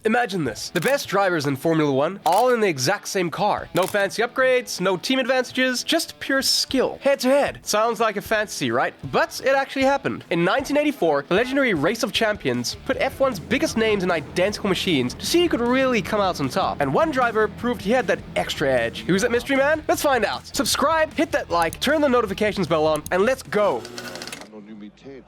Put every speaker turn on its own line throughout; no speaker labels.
Imagine this. The best drivers in Formula 1, all in the exact same car. No fancy upgrades, no team advantages, just pure skill. Head to head. Sounds like a fantasy, right? But it actually happened. In 1984, the legendary Race of Champions put F1's biggest names in identical machines to see who could really come out on top. And one driver proved he had that extra edge. Who's that mystery man? Let's find out. Subscribe, hit that like, turn the notifications bell on, and let's go.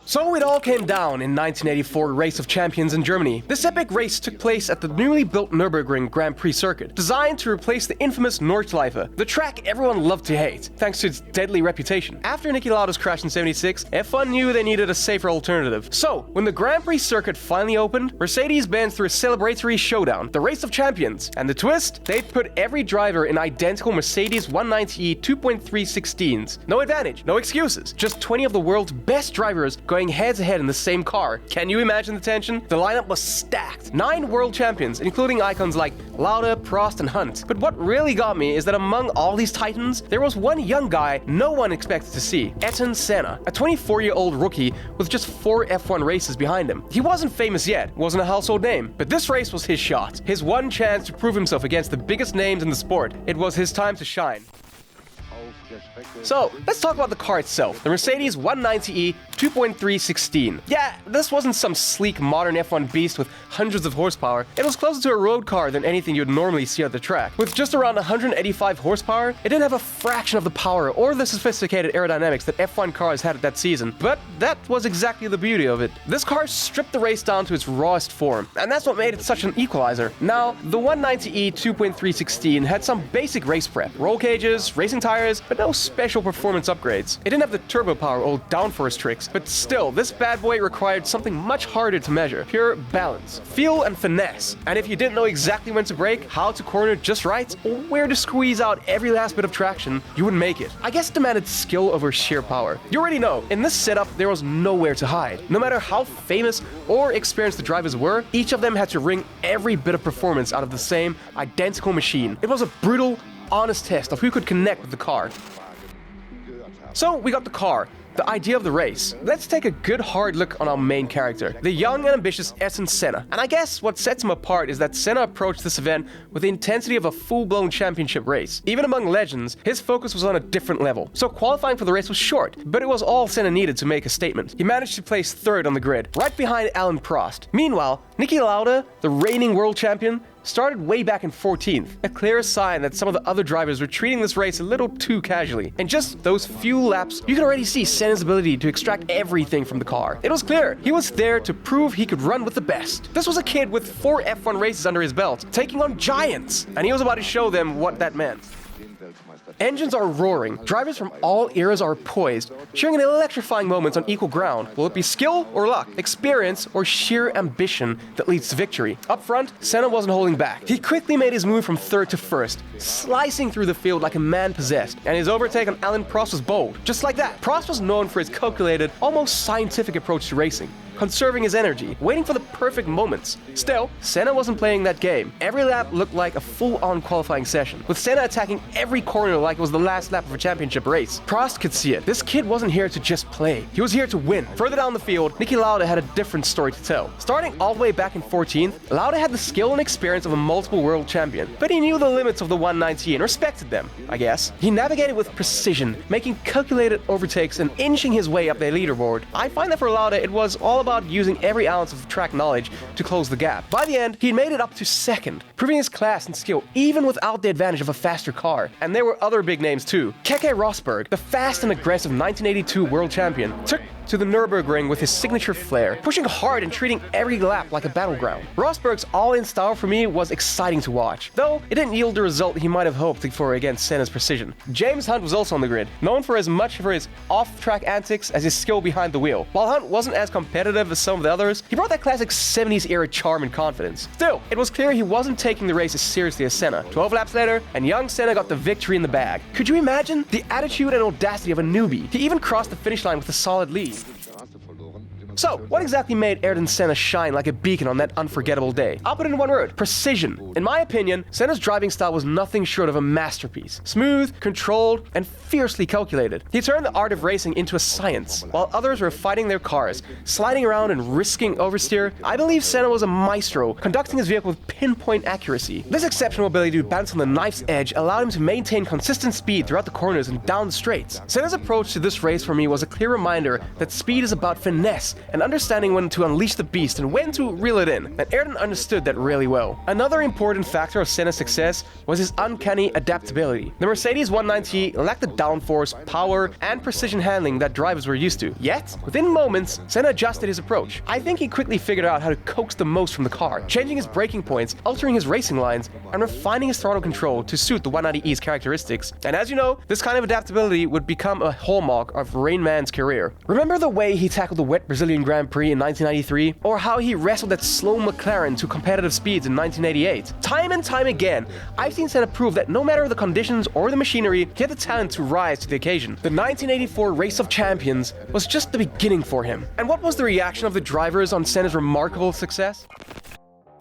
So it all came down in 1984 Race of Champions in Germany. This epic race took place at the newly built Nürburgring Grand Prix circuit, designed to replace the infamous Nordschleife, the track everyone loved to hate, thanks to its deadly reputation. After Niki Lauda's crash in '76, F1 knew they needed a safer alternative. So, when the Grand Prix circuit finally opened, Mercedes-Benz threw a celebratory showdown, the Race of Champions. And the twist? They'd put every driver in identical Mercedes 190e 2.316s. No advantage, no excuses, just 20 of the world's best drivers going head-to-head in the same car. Can you imagine the tension? The lineup was stacked. 9 world champions, including icons like Lauda, Prost, and Hunt. But what really got me is that among all these titans, there was one young guy no one expected to see. Ayrton Senna, a 24-year-old rookie with just 4 F1 races behind him. He wasn't famous yet, wasn't a household name, but this race was his shot. His one chance to prove himself against the biggest names in the sport. It was his time to shine. So, let's talk about the car itself, the Mercedes 190e 2.316. Yeah, this wasn't some sleek modern F1 beast with hundreds of horsepower. It was closer to a road car than anything you'd normally see at the track. With just around 185 horsepower, it didn't have a fraction of the power or the sophisticated aerodynamics that F1 cars had at that season, but that was exactly the beauty of it. This car stripped the race down to its rawest form, and that's what made it such an equalizer. Now, the 190e 2.316 had some basic race prep, roll cages, racing tires, but no special performance upgrades. It didn't have the turbo power or downforce tricks, but still, this bad boy required something much harder to measure: pure balance, feel, and finesse. And if you didn't know exactly when to brake, how to corner just right, or where to squeeze out every last bit of traction, you wouldn't make it. I guess it demanded skill over sheer power. You already know, in this setup, there was nowhere to hide. No matter how famous or experienced the drivers were, each of them had to wring every bit of performance out of the same identical machine. It was a brutal, honest test of who could connect with the car. So we got the car, the idea of the race. Let's take a good hard look on our main character, the young and ambitious Ayrton Senna. And I guess what sets him apart is that Senna approached this event with the intensity of a full-blown championship race. Even among legends, his focus was on a different level. So qualifying for the race was short, but it was all Senna needed to make a statement. He managed to place 3rd on the grid, right behind Alain Prost. Meanwhile, Niki Lauda, the reigning world champion, started way back in 14th, a clear sign that some of the other drivers were treating this race a little too casually. In just those few laps, you could already see Senna's ability to extract everything from the car. It was clear he was there to prove he could run with the best. This was a kid with 4 F1 races under his belt, taking on giants, and he was about to show them what that meant. Engines are roaring, drivers from all eras are poised, sharing in electrifying moments on equal ground. Will it be skill or luck, experience or sheer ambition that leads to victory? Up front, Senna wasn't holding back. He quickly made his move from 3rd to 1st, slicing through the field like a man possessed, and his overtake on Alain Prost was bold. Just like that, Prost was known for his calculated, almost scientific approach to racing, conserving his energy, waiting for the perfect moments. Still, Senna wasn't playing that game. Every lap looked like a full-on qualifying session, with Senna attacking every corner like it was the last lap of a championship race. Prost could see it. This kid wasn't here to just play. He was here to win. Further down the field, Niki Lauda had a different story to tell. Starting all the way back in 14th, Lauda had the skill and experience of a multiple world champion, but he knew the limits of the 190 and respected them, I guess. He navigated with precision, making calculated overtakes and inching his way up their leaderboard. I find that for Lauda, it was all about using every ounce of track knowledge to close the gap. By the end, he'd made it up to 2nd, proving his class and skill even without the advantage of a faster car. And there were other big names too. Keke Rosberg, the fast and aggressive 1982 world champion, took to the Nürburgring with his signature flair, pushing hard and treating every lap like a battleground. Rosberg's all-in style for me was exciting to watch, though it didn't yield the result he might have hoped for against Senna's precision. James Hunt was also on the grid, known for as much for his off-track antics as his skill behind the wheel. While Hunt wasn't as competitive as some of the others, he brought that classic 70s era charm and confidence. Still, it was clear he wasn't taking the race as seriously as Senna. 12 laps later, and young Senna got the victory in the bag. Could you imagine the attitude and audacity of a newbie? He even crossed the finish line with a solid lead. So, what exactly made Ayrton Senna shine like a beacon on that unforgettable day? I'll put it in one word: precision. In my opinion, Senna's driving style was nothing short of a masterpiece. Smooth, controlled, and fiercely calculated. He turned the art of racing into a science. While others were fighting their cars, sliding around and risking oversteer, I believe Senna was a maestro, conducting his vehicle with pinpoint accuracy. This exceptional ability to bounce on the knife's edge allowed him to maintain consistent speed throughout the corners and down the straights. Senna's approach to this race for me was a clear reminder that speed is about finesse and understanding when to unleash the beast and when to reel it in, and Ayrton understood that really well. Another important factor of Senna's success was his uncanny adaptability. The Mercedes 190 lacked the downforce, power, and precision handling that drivers were used to. Yet, within moments, Senna adjusted his approach. I think he quickly figured out how to coax the most from the car, changing his braking points, altering his racing lines, and refining his throttle control to suit the 190e's characteristics. And as you know, this kind of adaptability would become a hallmark of Rain Man's career. Remember the way he tackled the wet Brazilian Grand Prix in 1993? Or how he wrestled that slow McLaren to competitive speeds in 1988? Time and time again, I've seen Senna prove that no matter the conditions or the machinery, he had the talent to rise to the occasion. The 1984 Race of Champions was just the beginning for him. And what was the reaction of the drivers on Senna's remarkable success?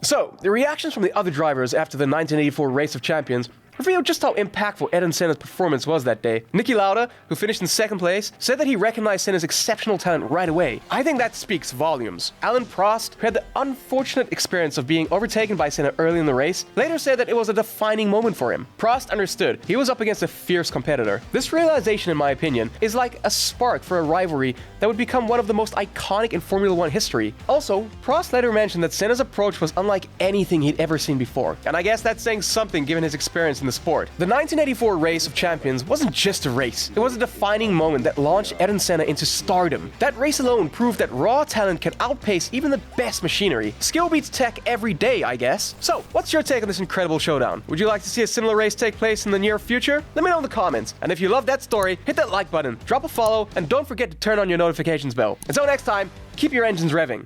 So, the reactions from the other drivers after the 1984 Race of Champions revealed just how impactful Ayrton Senna's performance was that day. Niki Lauda, who finished in second place, said that he recognized Senna's exceptional talent right away. I think that speaks volumes. Alain Prost, who had the unfortunate experience of being overtaken by Senna early in the race, later said that it was a defining moment for him. Prost understood he was up against a fierce competitor. This realization, in my opinion, is like a spark for a rivalry that would become one of the most iconic in Formula One history. Also, Prost later mentioned that Senna's approach was unlike anything he'd ever seen before, and I guess that's saying something given his experience in the sport. The 1984 Race of Champions wasn't just a race. It was a defining moment that launched Ayrton Senna into stardom. That race alone proved that raw talent can outpace even the best machinery. Skill beats tech every day, I guess. So, what's your take on this incredible showdown? Would you like to see a similar race take place in the near future? Let me know in the comments. And if you love that story, hit that like button, drop a follow, and don't forget to turn on your notifications bell. Until next time, keep your engines revving.